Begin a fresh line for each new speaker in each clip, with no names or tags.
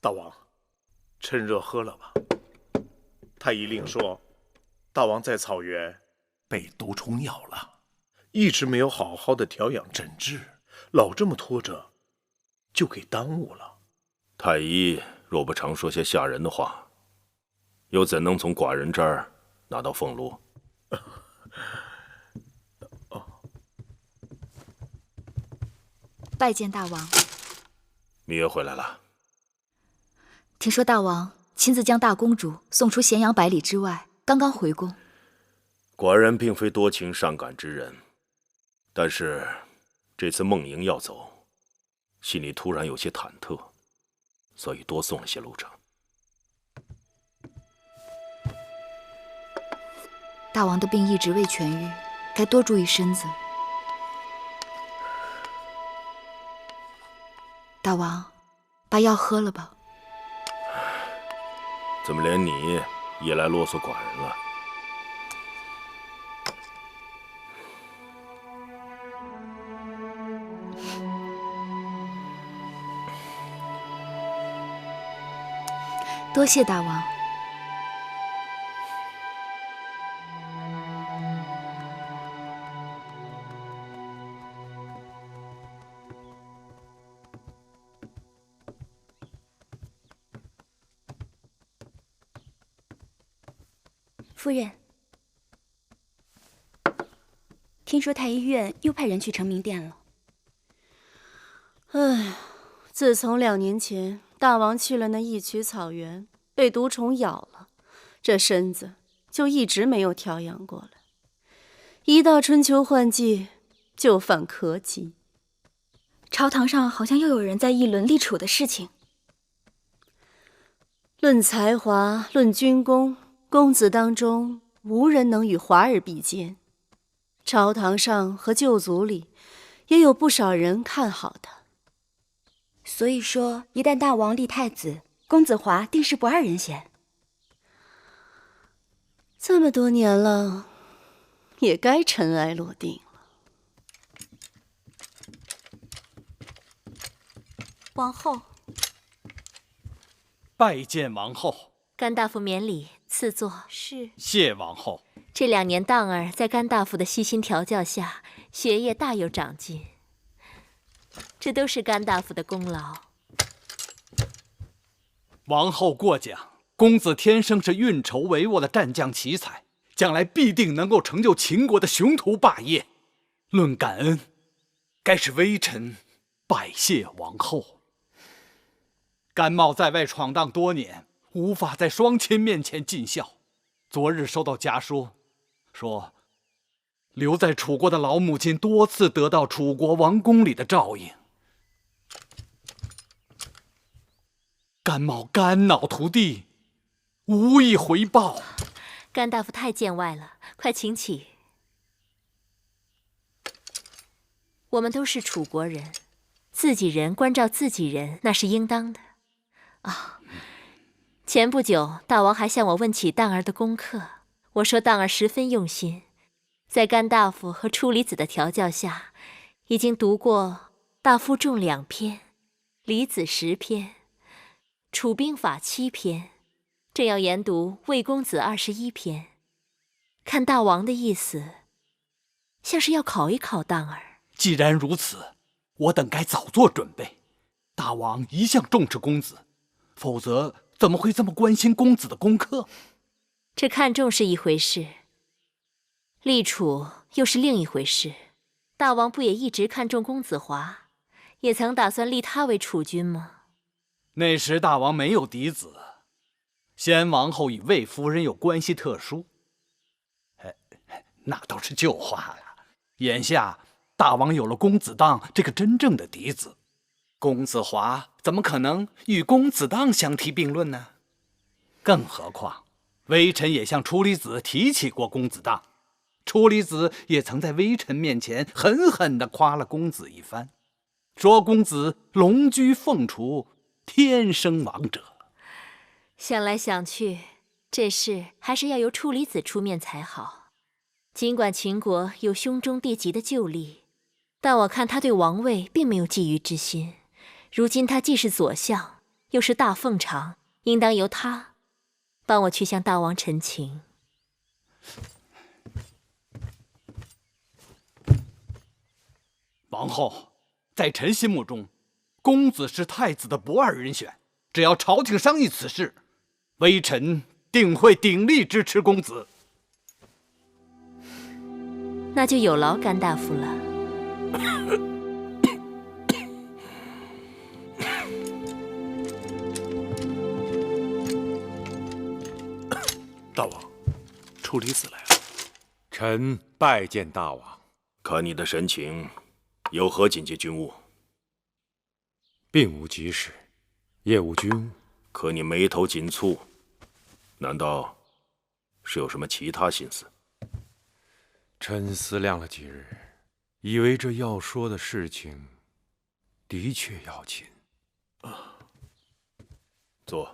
大王，趁热喝了吧。太医令说，大王在草原
被毒虫咬了，
一直没有好好的调养诊治，老这么拖着，就给耽误了。
太医若不常说些吓人的话，又怎能从寡人这儿拿到俸禄？
拜见大王。
芈月回来了。
听说大王亲自将大公主送出咸阳百里之外，刚刚回宫。
寡人并非多情善感之人，但是这次梦莹要走，心里突然有些忐忑，所以多送了些路程。
大王的病一直未痊愈，该多注意身子。大王，把药喝了吧。
怎么连你也来啰嗦寡人了？
多谢大王。
夫人，听说太医院又派人去承明殿了。
唉，自从2年前大王去了那一曲草原，被毒虫咬了，这身子就一直没有调养过来。一到春秋换季，就犯咳疾。
朝堂上好像又有人在议论立储的事情。
论才华，论军功，公子当中无人能与华儿比肩。朝堂上和旧族里也有不少人看好他。
所以说，一旦大王立太子，公子华定是不二人选。
这么多年了，也该尘埃落定了。
王后，
拜见王后。
甘大夫免礼，赐座。
是。
谢王后。
这2年，荡儿在甘大夫的悉心调教下，学业大有长进，这都是甘大夫的功劳。
王后过奖，公子天生是运筹帷幄的战将奇才，将来必定能够成就秦国的雄图霸业。论感恩，该是微臣拜谢王后。甘茂在外闯荡多年，无法在双亲面前尽孝。昨日收到家书，说留在楚国的老母亲多次得到楚国王宫里的照应。甘茂肝脑涂地，无以回报。
甘大夫太见外了，快请起。我们都是楚国人，自己人关照自己人，那是应当的。前不久，大王还向我问起荡儿的功课，我说荡儿十分用心，在甘大夫和初离子的调教下，已经读过《大夫仲2篇》，李子10篇，《楚兵法》7篇，正要研读《魏公子》21篇。看大王的意思，像是要考一考荡儿。
既然如此，我等该早做准备。大王一向重视公子，否则怎么会这么关心公子的功课？
这看重是一回事，立储又是另一回事。大王不也一直看重公子华，也曾打算立他为储君吗？
那时大王没有嫡子，先王后与魏夫人有关系特殊。那都是旧话了。眼下大王有了公子荡这个真正的嫡子，公子华怎么可能与公子荡相提并论呢？更何况微臣也向初离子提起过公子荡，初离子也曾在微臣面前狠狠地夸了公子一番，说公子龙居凤雏，天生王者。
想来想去，这事还是要由初离子出面才好。尽管秦国有兄终弟及的旧例，但我看他对王位并没有觊觎之心。如今他既是左相，又是大奉常，应当由他帮我去向大王陈情。
王后，在臣心目中，公子是太子的不二人选。只要朝廷商议此事，微臣定会鼎力支持公子。
那就有劳甘大夫了。
大王，处理子来了。
臣拜见大王。
看你的神情，有何紧急军务？
并无急事，业务军务。
可你眉头紧蹙，难道是有什么其他心思？
臣思量了几日，以为这要说的事情的确要紧。
坐。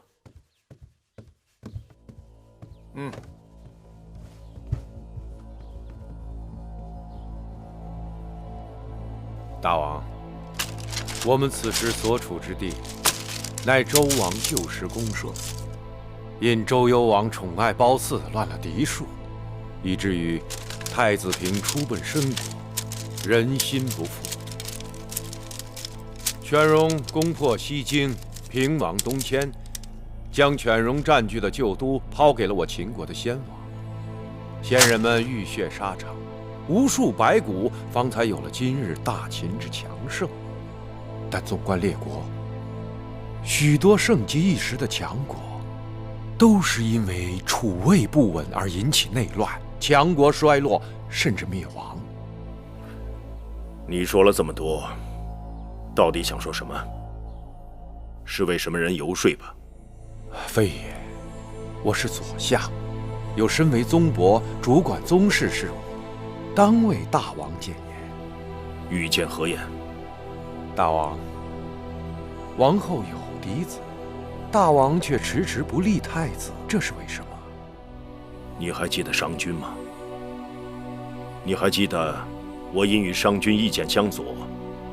大王，我们此时所处之地，乃周王旧时公社。因周幽王宠爱褒姒，乱了嫡庶，以至于太子平出奔申国，人心不复。犬戎攻破西京，平往东迁，将犬戎占据的旧都抛给了我秦国的先王。先人们浴血沙场，无数白骨，方才有了今日大秦之强盛。但纵观列国，许多盛极一时的强国，都是因为储位不稳而引起内乱，强国衰落，甚至灭亡。
你说了这么多，到底想说什么？是为什么人游说吧？
非也，我是左相，有身为宗伯，主管宗室事务，当为大王谏言。
欲见何言？
大王，王后有嫡子，大王却迟迟不立太子，这是为什么？
你还记得商君吗？你还记得我因与商君意见相左，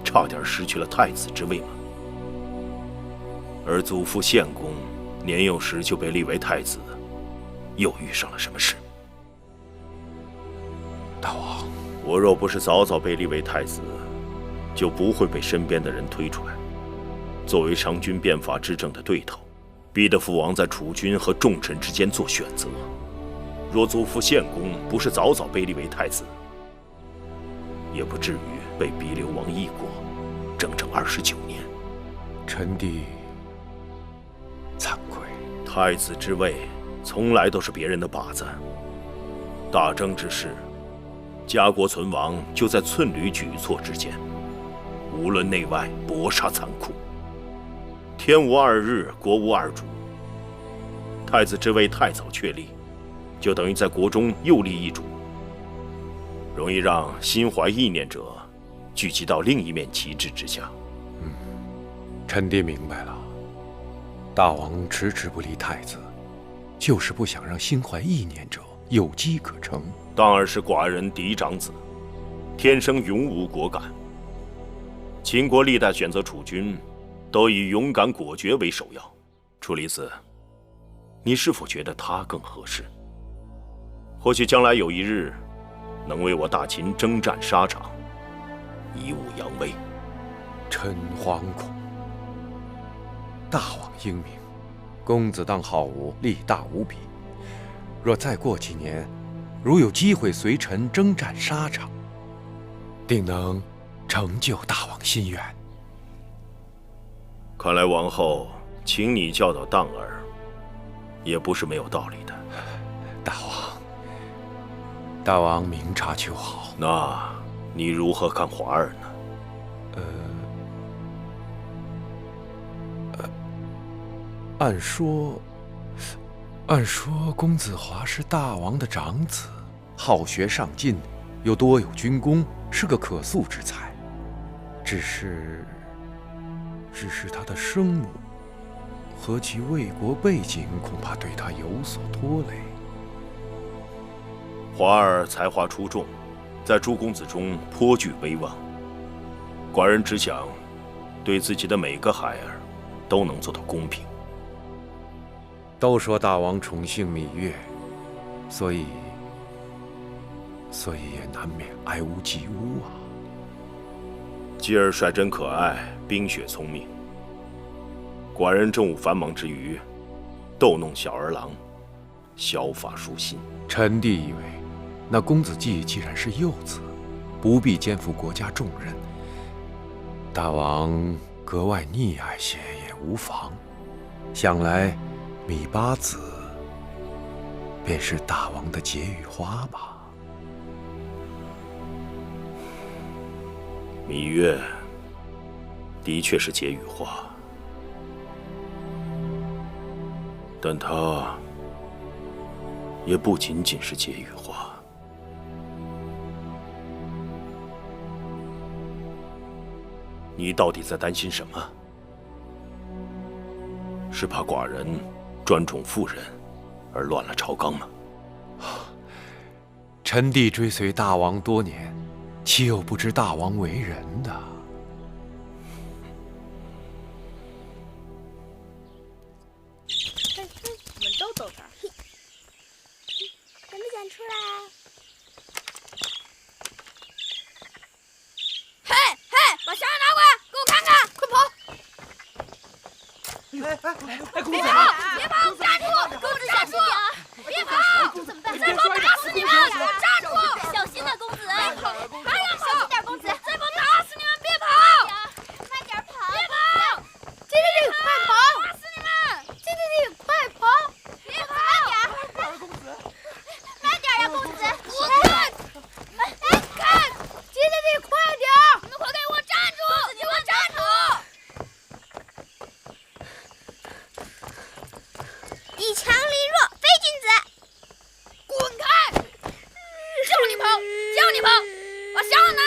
差点失去了太子之位吗？而祖父献公年幼时就被立为太子，又遇上了什么事？
大王，
我若不是早早被立为太子，就不会被身边的人推出来，作为商君变法之政的对头，逼得父王在储君和重臣之间做选择。若祖父献公不是早早被立为太子，也不至于被逼流亡异国，整整29年。
臣弟惭愧。
太子之位从来都是别人的靶子，大政之事，家国存亡就在寸缕举措之间，无论内外，搏杀残酷。天无二日，国无二主。太子之位太早确立，就等于在国中又立一主，容易让心怀意念者聚集到另一面旗帜之下。
臣弟明白了，大王迟迟不立太子，就是不想让心怀意念者有机可乘。
当儿是寡人嫡长子，天生永无果敢。秦国历代选择储君，都以勇敢果决为首要。楚离子，你是否觉得他更合适？或许将来有一日，能为我大秦征战沙场，以武扬威。
臣惶恐。大王英明，公子当好武，力大无比。若再过几年，如有机会随臣征战沙场，定能成就大王心愿。
看来王后请你教导当儿，也不是没有道理的。
大王明察秋毫。
那你如何看华儿呢？
按说公子华是大王的长子，好学上进，又多有军功，是个可塑之才。只是他的生母和其魏国背景，恐怕对他有所拖累。
华儿才华出众，在诸公子中颇具威望。寡人只想对自己的每个孩儿都能做到公平。
都说大王宠幸芈月，所以也难免爱屋及乌啊。
姬儿率真可爱，冰雪聪明。寡人政务繁忙之余，逗弄小儿郎，削发舒心。
臣弟以为，那公子季既然是幼子，不必肩负国家重任，大王格外溺爱些也无妨。想来，芈八子便是大王的解语花吧？
芈月的确是解语花，但她也不仅仅是解语花。你到底在担心什么？是怕寡人专宠妇人而乱了朝纲吗？
臣弟追随大王多年，岂有不知大王为人的？
我们都走这儿。
想不想出来？
嘿，把香烟拿过来，给我看看！快跑！
公子，
别跑！站住！公子站住！别跑！
怎么办？
再跑打死你们！站住！
小心呐，公子！
别跑！还要
小心点，公子！
再跑打死你们！别跑！
慢点跑！
别跑！弟弟，快跑！打死你们！弟，快跑！别跑！
慢点呀，公子！
我看！看！弟，快点！你们快给我站住！给我站住！
以强凌弱，非君子！
滚开！叫你跑，叫你跑！把香拿来！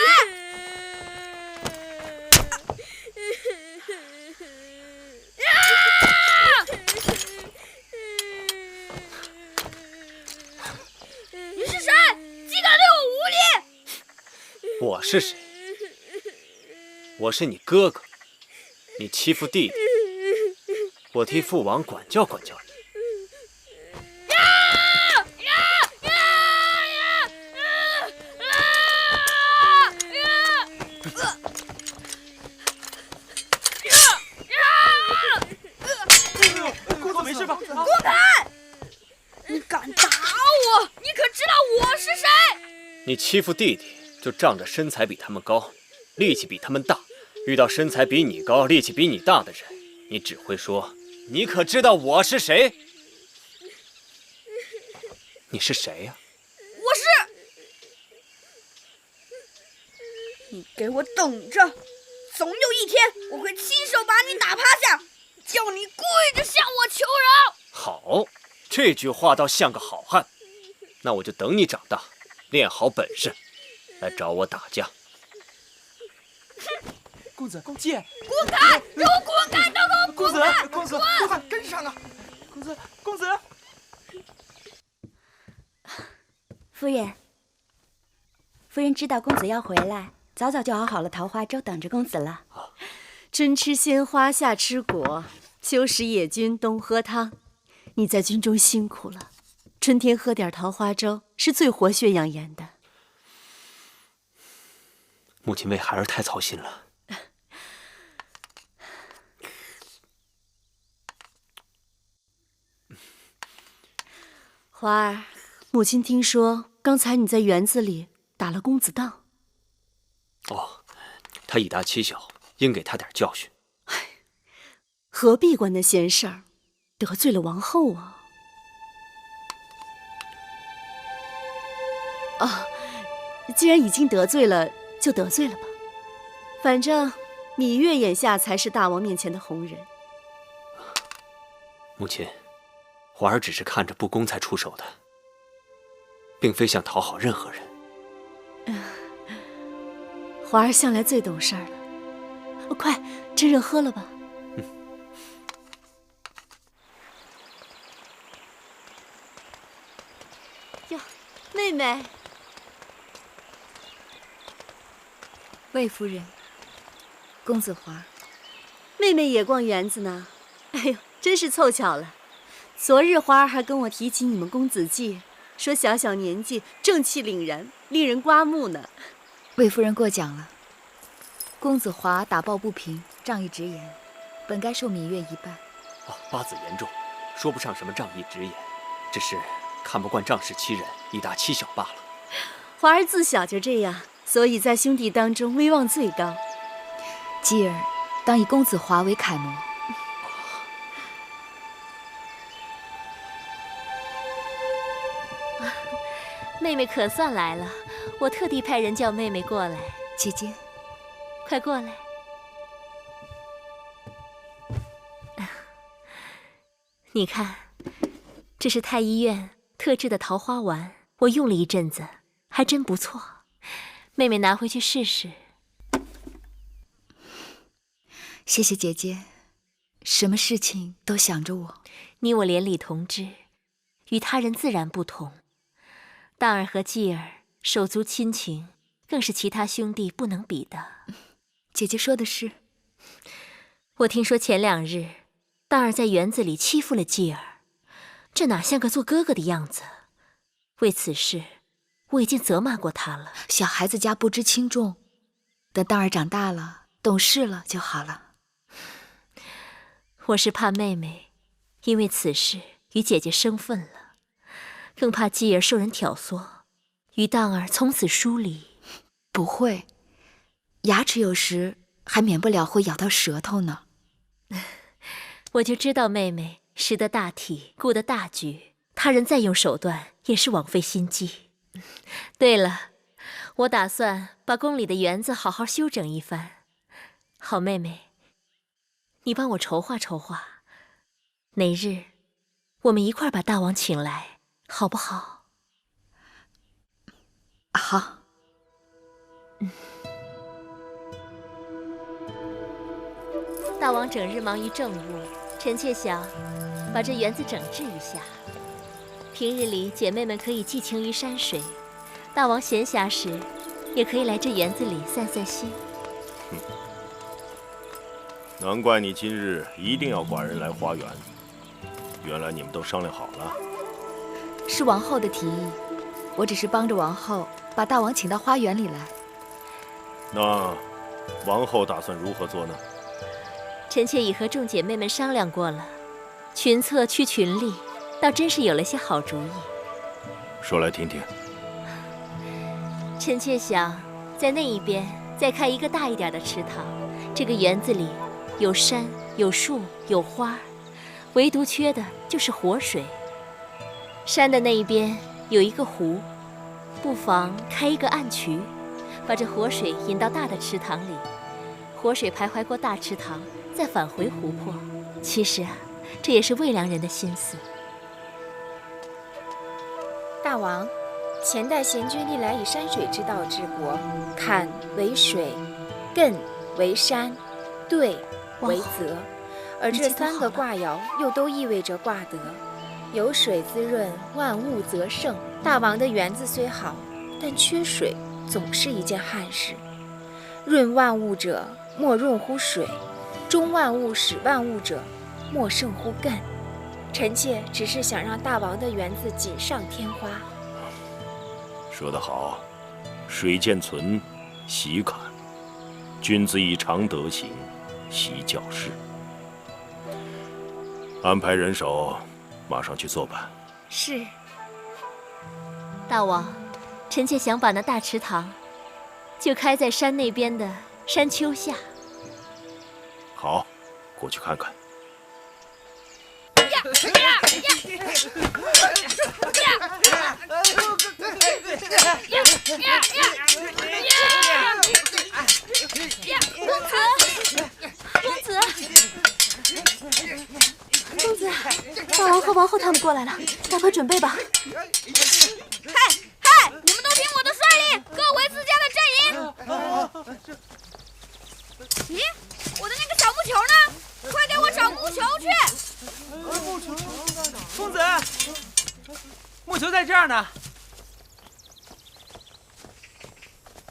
你是谁？竟敢对我无礼！
我是谁？我是你哥哥，你欺负弟弟，我替父王管教管教你。
公子没事吧？滚开！你敢打我？你可知道我是谁？
你欺负弟弟，就仗着身材比他们高，力气比他们大，遇到身材比你高、力气比你大的人，你只会说：“你可知道我是谁？”你是谁呀？
我是。你给我等着，总有一天我会亲手把你打趴下，叫你跪着向我求饶。
好，这句话倒像个好汉。那我就等你长大，练好本事，来找我打架。
公子，姐，
滚开！给我滚开！都给我滚开！
公子，快跟上啊！公子。
夫人知道公子要回来，早就熬好了桃花粥等着公子了。
春吃鲜花，夏吃果，秋食野菌，冬喝汤。你在军中辛苦了，春天喝点桃花粥是最活血养颜的。
母亲为孩儿太操心了。
华儿，母亲听说刚才你在园子里打了公子当。
哦，他以大欺小，应给他点教训。
何必管那闲事儿？得罪了王后啊！啊，既然已经得罪了，就得罪了吧。反正芈月眼下才是大王面前的红人。
母亲，华儿只是看着不公才出手的，并非想讨好任何人。
华儿向来最懂事儿了。快，趁热喝了吧。哟，妹妹。
魏夫人，公子华。
妹妹也逛园子呢。哎呦，真是凑巧了。昨日华儿还跟我提起你们公子季，说小小年纪正气凛然，令人刮目呢。
魏夫人过奖了。公子华打抱不平，仗义直言，本该受芈月一拜。
八字严重，说不上什么仗义直言，只是看不惯仗势欺人，以大欺小罢了。
华儿自小就这样，所以在兄弟当中威望最高。
继儿当以公子华为楷模。
妹妹可算来了，我特地派人叫妹妹过来。
姐姐，
快过来。你看，这是太医院特制的桃花丸，我用了一阵子，还真不错。妹妹拿回去试试。
谢谢姐姐，什么事情都想着我。
你我连理同支，与他人自然不同。大儿和继儿手足亲情，更是其他兄弟不能比的。
姐姐说的是。
我听说前2日，大儿在园子里欺负了继儿，这哪像个做哥哥的样子？为此事，我已经责骂过他了。
小孩子家不知轻重，等大儿长大了，懂事了就好了。
我是怕妹妹因为此事与姐姐生分了，更怕继儿受人挑唆，与当儿从此疏离。
不会，牙齿有时还免不了会咬到舌头呢。
我就知道妹妹识得大体，顾得大局，他人再用手段也是枉费心机。对了，我打算把宫里的园子好好修整一番。好妹妹，你帮我筹划筹划，哪日我们一块把大王请来，好不好？
好。
大王整日忙于政务，臣妾想把这园子整治一下。平日里姐妹们可以寄情于山水，大王闲暇时也可以来这园子里散散心。
难怪你今日一定要寡人来花园，原来你们都商量好了。
是王后的提议，我只是帮着王后把大王请到花园里来。
那王后打算如何做呢？
臣妾已和众姐妹们商量过了，群策驱群力，倒真是有了些好主意。
说来听听。
臣妾想在那一边再开一个大一点的池塘，这个园子里有山有树有花，唯独缺的就是活水。山的那一边有一个湖，不妨开一个暗渠，把这活水引到大的池塘里，活水徘徊过大池塘，再返回湖泊。其实啊，这也是魏良人的心思。
大王，前代贤君历来以山水之道治国，坎为水，艮为山，兑为泽，而这3个卦爻又都意味着卦德。有水滋润，万物则盛。大王的园子虽好，但缺水总是一件憾事。润万物者，莫润乎水；中万物使万物者，莫胜乎艮。臣妾只是想让大王的园子锦上添花。
说得好，水见存，习坎。君子以常德行，习教事。安排人手，马上去做吧。
是。大王，臣妾想把那大池塘就开在山那边的山丘下。
好，过去看看。
公子，大王和王后他们过来了，赶快准备吧。
嗨，你们都听我的率领，各回自家的阵营。咦，我的那个小木球呢？快给我找木球去！
木球，公子，木球在这儿呢。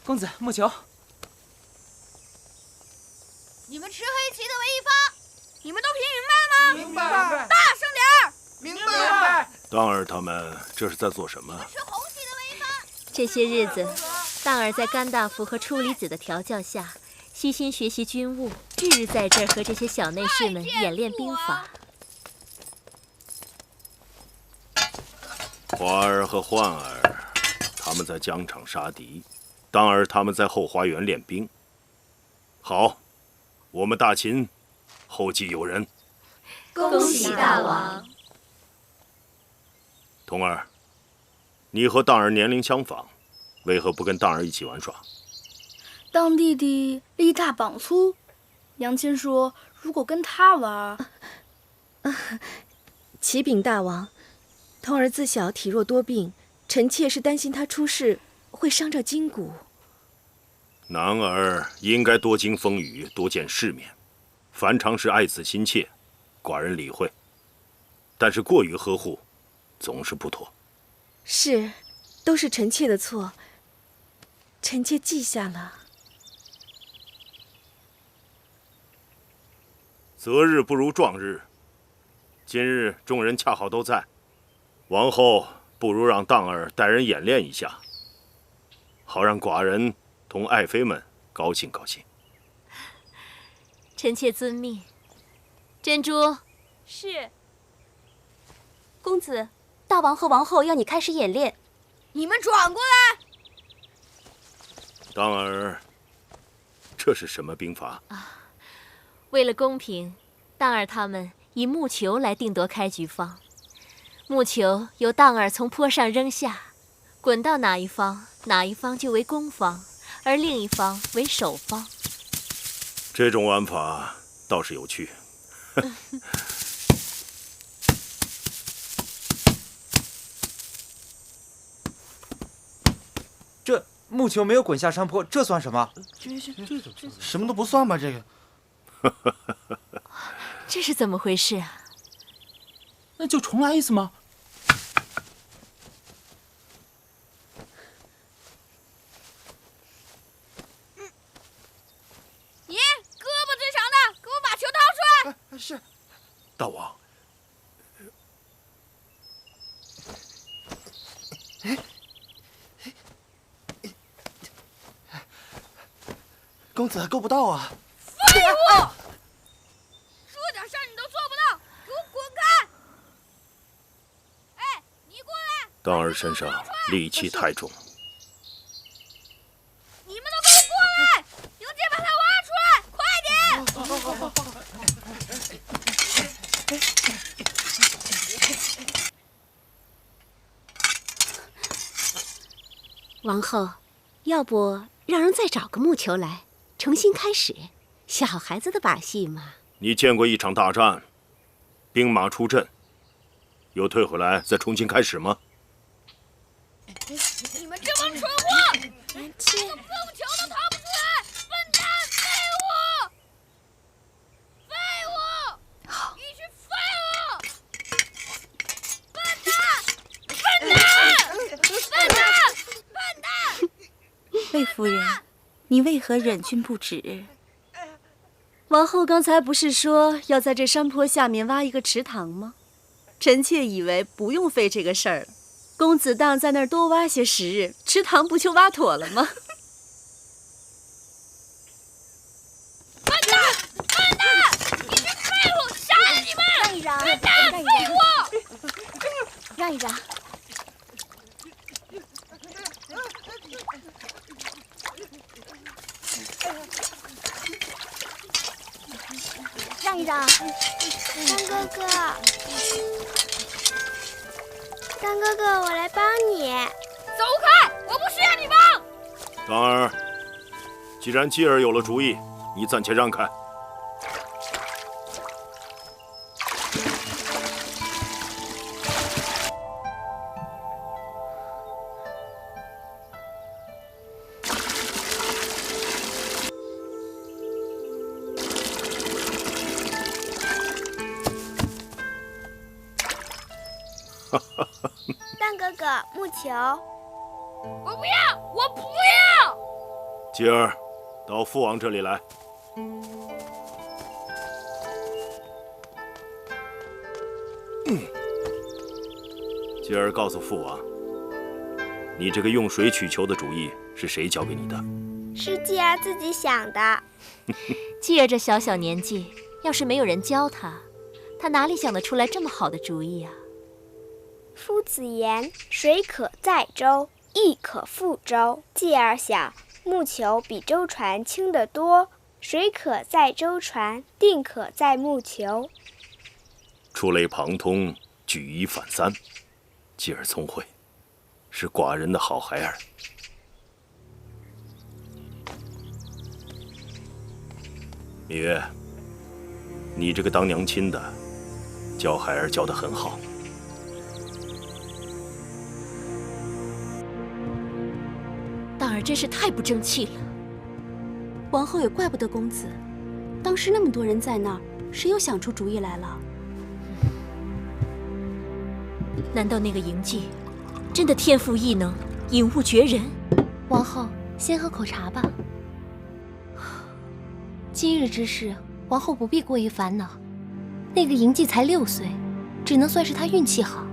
公子，木球。
你们吃黑棋的为一方，你们都听明白了吗？明白。大声点儿！
明白。
当儿他们这是在做什么？
这些日子，当儿在甘大夫和处离子的调教下，悉心学习军务，日日在这儿和这些小内侍们演练兵法。
华儿和焕儿，他们在疆场杀敌，当儿他们在后花园练兵。好，我们大秦后继有人。
恭喜大王！
童儿，你和当儿年龄相仿，为何不跟当儿一起玩耍？
当弟弟力大膀粗，娘亲说如果跟他玩，
启禀大王，童儿自小体弱多病，臣妾是担心他出事会伤着筋骨。
男儿应该多经风雨，多见世面，凡常是爱子心切，寡人理会。但是过于呵护，总是不妥。
是，都是臣妾的错，臣妾记下了。
择日不如撞日，今日众人恰好都在，王后不如让当儿带人演练一下，好让寡人同爱妃们高兴高兴。
臣妾遵命。珍珠，
是。公子，大王和王后要你开始演练。
你们转过来。
当儿，这是什么兵法？
为了公平，当儿他们以木球来定夺开局方。木球由当儿从坡上扔下，滚到哪一方，哪一方就为攻方，而另一方为守方。
这种玩法倒是有趣。
这木球没有滚下山坡，这算什么？
什么都不算吧？这个。
这是怎么回事啊？
那就重来一次吗？
你胳膊最长的，给我把球掏出来。
是。
大王。
公子够不到啊！
废物！说点事儿你都做不到，给我滚开！哎，你过来！
当儿身上戾气太重。
你们都给我过来！用剑把它挖出来，快点！
王后，要不让人再找个木球来，重新开始，小孩子的把戏嘛。
你见过一场大战，兵马出阵，又退回来再重新开始吗？
你们这帮蠢货，连个破球都掏不出来，笨蛋，废物！废物！
好，
一群废物！笨蛋！笨蛋！笨蛋！笨蛋！
魏夫人，你为何忍俊不止？
王后刚才不是说要在这山坡下面挖一个池塘吗？臣妾以为不用费这个事儿了。公子当在那儿多挖些时日，池塘不就挖妥了吗？
笨蛋！笨蛋！一群废物！杀了你们！
让一让，
笨蛋！废物！
让一让。让一让，
当哥哥，当哥哥，我来帮你。
走开！我不需要你帮。
当儿，既然继儿有了主意，你暂且让开。
当哥哥，木球。
我不要！我不要！
继儿，到父王这里来。继而告诉父王，你这个用水取球的主意是谁教给你的？
是继儿自己想的。
继儿这小小年纪，要是没有人教他，他哪里想得出来这么好的主意啊？
夫子言：水可载舟，亦可覆舟。继儿想，木球比舟船轻得多，水可载舟船，定可载木球。
触类旁通，举一反三，继儿聪慧，是寡人的好孩儿。芈月，你这个当娘亲的，教孩儿教得很好。
当儿真是太不争气了。
王后也怪不得公子，当时那么多人在那儿，谁又想出主意来了？
难道那个嬴稷真的天赋异能，引物绝人？
王后，先喝口茶吧。今日之事，王后不必过于烦恼。那个嬴稷才6岁，只能算是他运气好，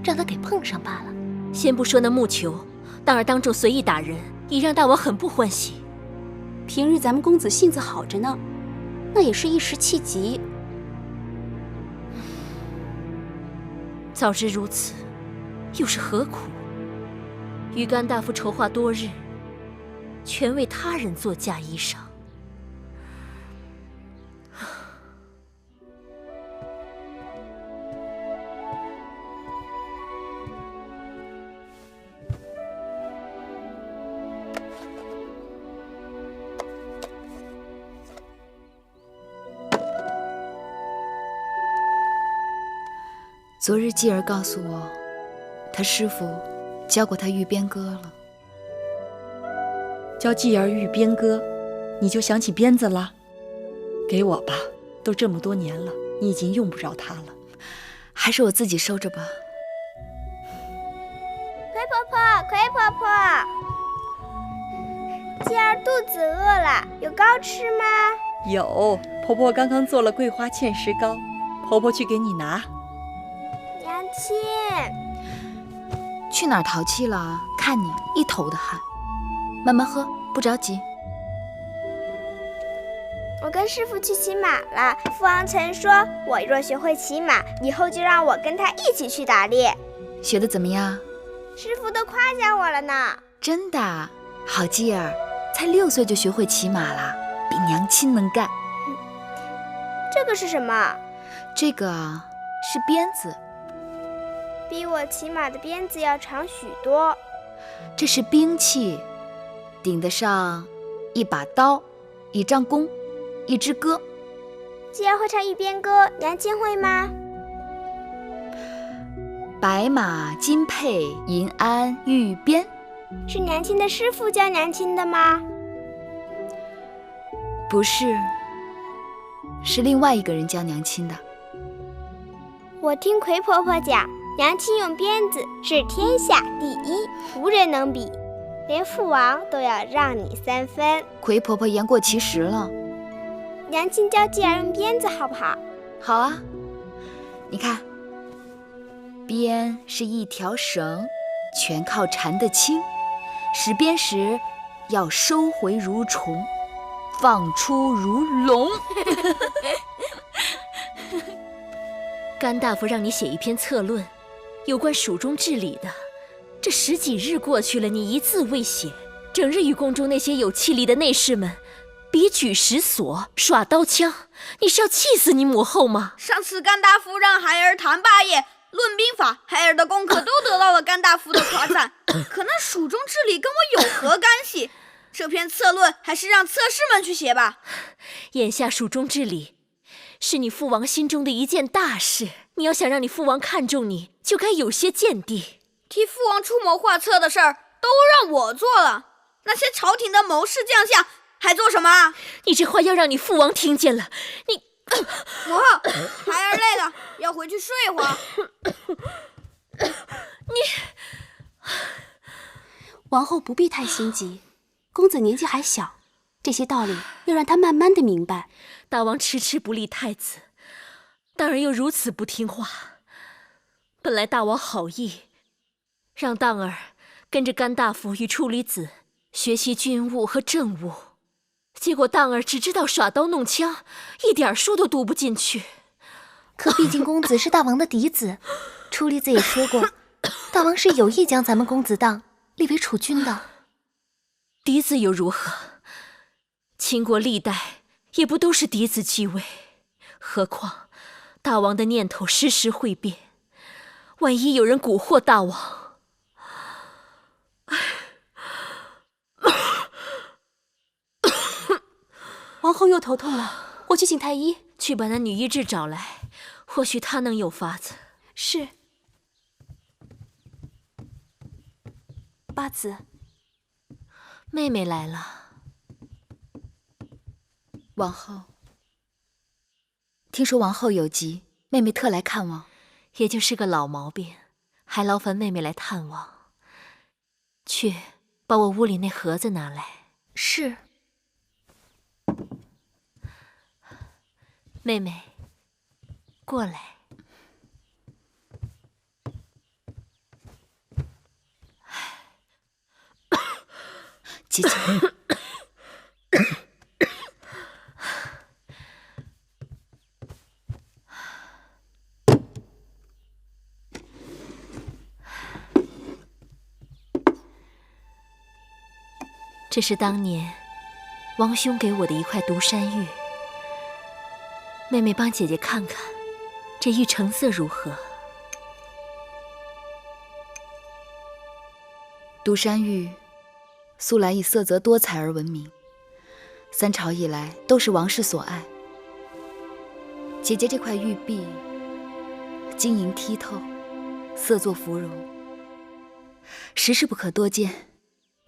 让他给碰上罢了。
先不说那木球，当儿当众随意打人，已让大王很不欢喜。
平日咱们公子性子好着呢，那也是一时气急。
早知如此，又是何苦？与甘大夫筹划多日，全为他人做嫁衣裳。
昨日继儿告诉我，他师父教过他玉鞭歌了。
教继儿玉鞭歌，你就想起鞭子了？给我吧，都这么多年了，你已经用不着它了。
还是我自己收着吧。
葵婆婆，葵婆婆，继儿肚子饿了，有糕吃吗？
有，婆婆刚刚做了桂花芡实糕，婆婆去给你拿。
娘亲，
去哪儿淘气了？看你一头的汗。慢慢喝，不着急。
我跟师父去骑马了。父王曾说，我若学会骑马，以后就让我跟他一起去打猎。
学得怎么样？
师父都夸奖我了呢。
真的？好继儿，才6岁就学会骑马了，比娘亲能干。
这个是什么？
这个是鞭子。
比我骑马的鞭子要长许多。
这是兵器，顶得上一把刀，一张弓，一支歌。
继儿会唱玉鞭歌，娘亲会吗？
白马金佩银鞍玉鞭，
是娘亲的师父教娘亲的吗？
不是，是另外一个人教娘亲的。
我听葵婆婆讲，娘亲用鞭子是天下第一，无人能比，连父王都要让你3分。
葵婆婆言过其实了。
娘亲教继儿用鞭子好不好？
好啊，你看，鞭是一条绳，全靠缠得轻，使鞭时要收回如虫，放出如龙。
甘大夫让你写一篇策论，有关蜀中治理的。这10几日过去了，你一字未写，整日与宫中那些有气力的内侍们比举石锁、耍刀枪，你是要气死你母后吗？
上次甘大夫让孩儿谈霸业、论兵法，孩儿的功课都得到了甘大夫的夸赞。可那蜀中治理跟我有何干系？这篇策论还是让侧室们去写吧。
眼下蜀中治理是你父王心中的一件大事，你要想让你父王看重你，就该有些见地。
替父王出谋划策的事儿都让我做了，那些朝廷的谋士将相还做什么？
你这话要让你父王听见了，你……
母后，孩儿累了，要回去睡一会儿。
王后不必太心急，公子年纪还小，这些道理要让他慢慢的明白。
大王迟迟不立太子，当然又如此不听话。本来大王好意，让当儿跟着甘大夫与处理子学习军务和政务，结果当儿只知道耍刀弄枪，一点书都读不进去。
可毕竟公子是大王的嫡子，处理子也说过，大王是有意将咱们公子荡立为储君的。
嫡子又如何？秦国历代也不都是嫡子继位，何况大王的念头时时会变，万一有人蛊惑大王。
王后又头痛了，我去请太医。
去把那女医治找来，或许她能有法子。
是。八子，
妹妹来了。
王后，听说王后有疾，妹妹特来看望。
也就是个老毛病，还劳烦妹妹来探望。去，把我屋里那盒子拿来。
是。
妹妹，过来。
姐姐。
这是当年王兄给我的一块独山玉，妹妹帮姐姐看看，这玉成色如何？
独山玉素来以色泽多彩而闻名，三朝以来都是王室所爱。姐姐这块玉璧，晶莹剔透，色作芙蓉，实是不可多见。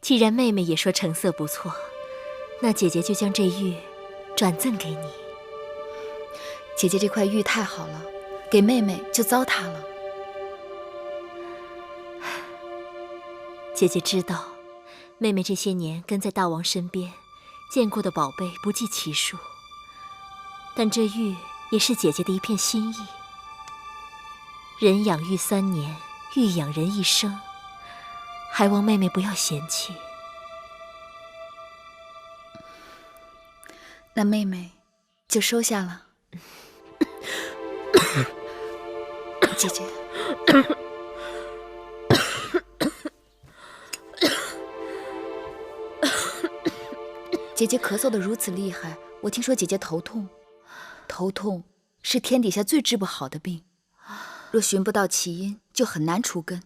既然妹妹也说成色不错，那姐姐就将这玉转赠给你。
姐姐这块玉太好了，给妹妹就糟蹋了。
姐姐知道，妹妹这些年跟在大王身边，见过的宝贝不计其数，但这玉也是姐姐的一片心意。人养玉3年，玉养人一生，还望妹妹不要嫌弃。
那妹妹就收下了。姐姐，姐姐咳嗽得如此厉害，我听说姐姐头痛。头痛是天底下最治不好的病，若寻不到起因，就很难除根。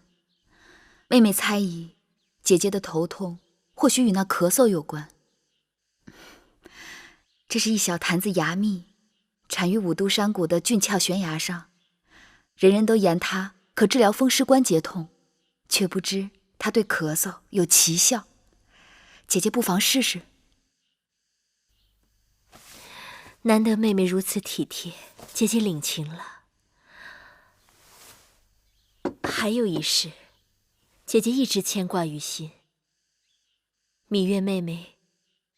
妹妹猜疑，姐姐的头痛或许与那咳嗽有关。这是一小坛子牙蜜，产于五都山谷的峻峭悬崖上，人人都言它可治疗风湿关节痛，却不知它对咳嗽有奇效。姐姐不妨试试。
难得妹妹如此体贴，姐姐领情了。还有一事，姐姐一直牵挂于心。芈月妹妹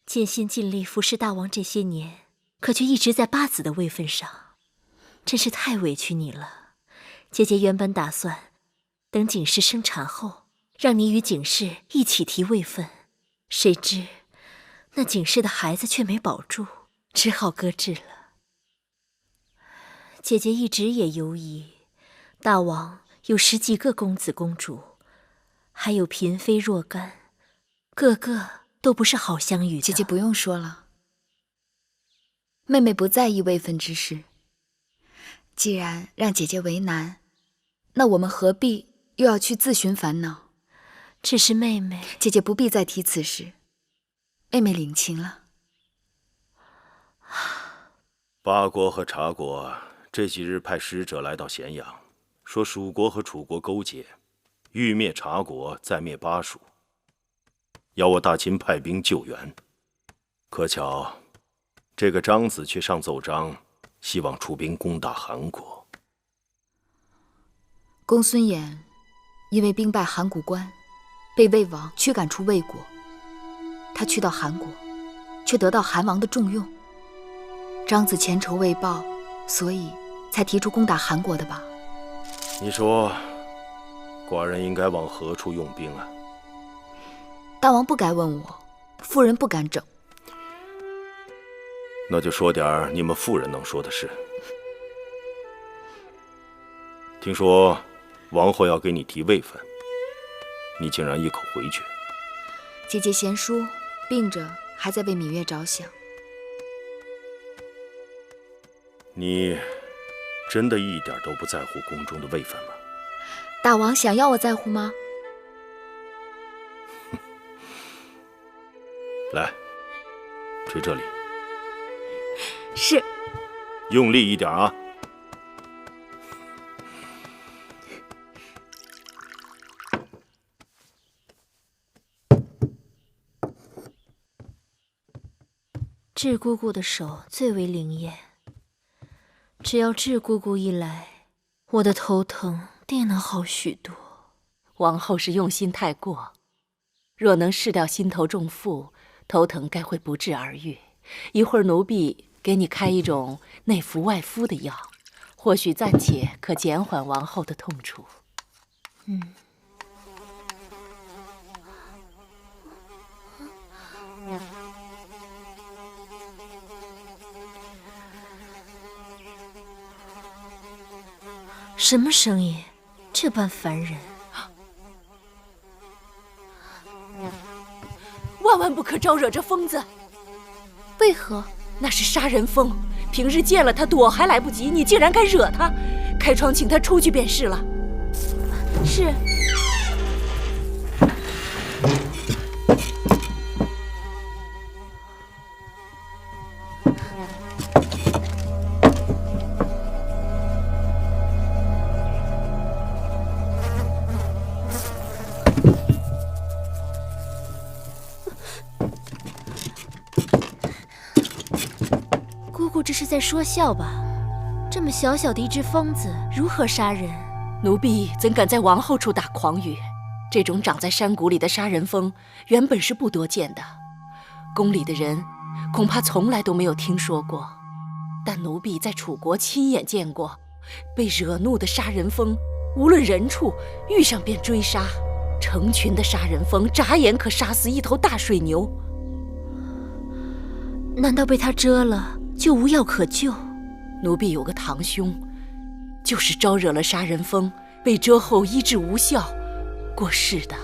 尽心尽力服侍大王这些年，可却一直在八子的位分上，真是太委屈你了。姐姐原本打算等景氏生产后，让你与景氏一起提位分，谁知那景氏的孩子却没保住，只好搁置了。姐姐一直也犹疑，大王有10几个公子公主，还有嫔妃若干，个个都不是好相与的。
姐姐不用说了，妹妹不在意位分之事。既然让姐姐为难，那我们何必又要去自寻烦恼？
只是妹妹，
姐姐不必再提此事，妹妹领情了。
八国和察国这几日派使者来到咸阳，说蜀国和楚国勾结，欲灭察国，再灭巴蜀，要我大秦派兵救援。可巧，这个张子却上奏章，希望出兵攻打韩国。
公孙衍因为兵败函谷关，被魏王驱赶出魏国。他去到韩国，却得到韩王的重用。张子前仇未报，所以才提出攻打韩国的吧？
你说，寡人应该往何处用兵啊？
大王不该问我，妇人不敢整。
那就说点你们妇人能说的事。听说王后要给你提位分，你竟然一口回绝。
姐姐贤淑，病着还在为芈月着想。
你真的一点都不在乎宫中的位分吗？
大王想要我在乎吗？
来，捶这里。
是。
用力一点啊！
智姑姑的手最为灵验，只要智姑姑一来，我的头疼定能好许多。
王后是用心太过，若能释掉心头重负，头疼该会不治而愈。一会儿奴婢给你开一种内服外敷的药，或许暂且可减缓王后的痛楚。
什么声音？这般烦人！
万万不可招惹这疯子！
为何？
那是杀人疯，平日见了他躲还来不及，你竟然敢惹他！开窗请他出去便是了。
是。姑姑这是在说笑吧？这么小小的一只疯子，如何杀人？
奴婢怎敢在王后处打诳语？这种长在山谷里的杀人疯，原本是不多见的，宫里的人恐怕从来都没有听说过。但奴婢在楚国亲眼见过，被惹怒的杀人疯，无论人处，遇上便追杀，成群的杀人疯眨眼可杀死一头大水牛。
难道被他蛰了就无药可救？
奴婢有个堂兄，就是招惹了杀人疯，被蛰后医治无效，过世的。